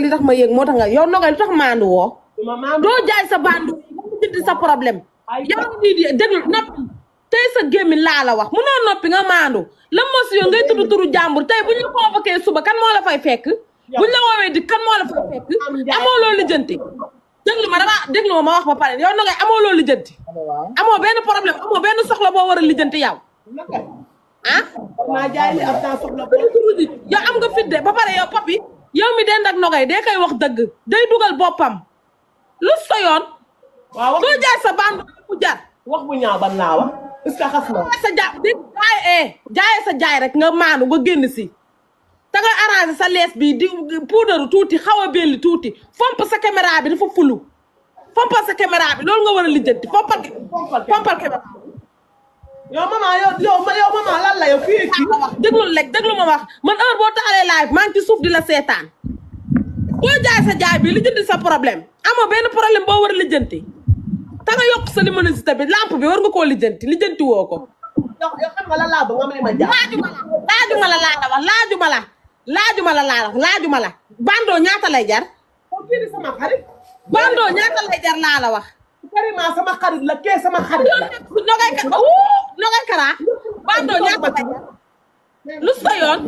li tax ma yëg moo tax nga yow Nogay lu tax maandu woo doo jaay sa bandu jënd sa problème yow nii di déglu noppi tey sa gémmiñ laa la wax munoo noppi nga maandu la mos yow ngay tudd turu jàmbur tey buñ la convoqué suba kan moo la fay fekk buñ la woowee di kan moo la fay fekk amoo loolu lijjanti déglu ma ma wax ba pare yow Nogay amoo loolu lijjanti amoo benn problème amoo benn soxla boo war a lijjanti yow ah maa jaay li ab temps soxla yow am nga fit de ba pare yow papi yow mi dend ak Nogay day koy wax dëgg day dugal boppam lu sa yoon waaw doo jaay sa bandu bu jar wax bu ñaaw ban laa wax est-ce que xas na sa jaayee sa jaay rek nga maanu nga génn si te nga arrangé sa lees bi di puudaru tuuti xaw a belli tuuti fomp sa caméra bi dafa fulu fompal sa caméra bi loolu nga war a lijjanti fompal caméra yow maman lan la yow fii kii déglu ma wax man heure boo taxalee live maa ngi ci suuf di la seetaan boo jaay sa jaay bi lijjanti sa problème amoo benn problème boo war a lijjanti te nga yokk sa luminosité bi lampe bi war nga koo lijjanti woo ko yow xam nga la laa ba nga ma li ma jaar laajuma la laa la wax laajuma la bandoo ñaata lay jar kii di sama xarit bandoo ñaata lay jar laa la wax carrément sama xarit la kee sama xarit la Nogay Kara bandoo ñaata lay jar lu sa yoon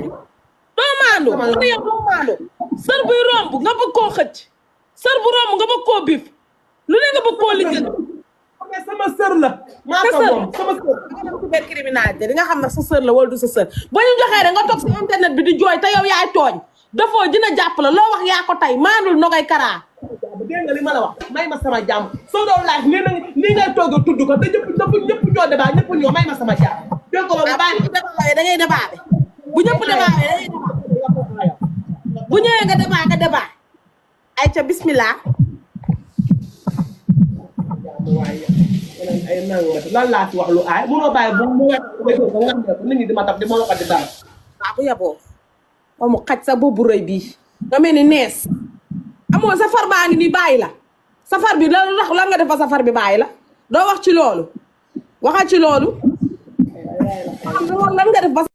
doo maandu sër buy romb nga bëgg koo xëcc sër bu romb nga bëgg koo bif lu ne nga bëgg koo lijjanti sama sër la maa ko moom sama sër cybercriminalité di nga xam ne sa sër la wala du sa sër ba ñu joxee rek nga toog si internet bi di jooy te yow yaay tooñ dafoo dina jàpp la loo wax yaa ko tey maandul Nogay Kara dégg nga li ma la wax may ma sama jàmm soo doon laaj nii ngay toog a tudd ko te ñëpp ñoo débat ñëpp ñoo may ma sama jàmm dégg nga ma bàyyi da ngay débat bu ñëpp débat da ngay bu ñëwee nga débat ay ca bismillah waaye ay nangam lan laa ci wax lu aay munoo bàyyi bu mu nga nit ñi di ma taf di ma la ko di dara waaw bu yaboo ba mu xaj sa boobu rëy bii nga mel ni nees amoo safar baa ngi nii bàyyi la safar bi lan nga def ba safar bi bàyyi la doo wax ci loolu waxal ci loolu lan nga def ba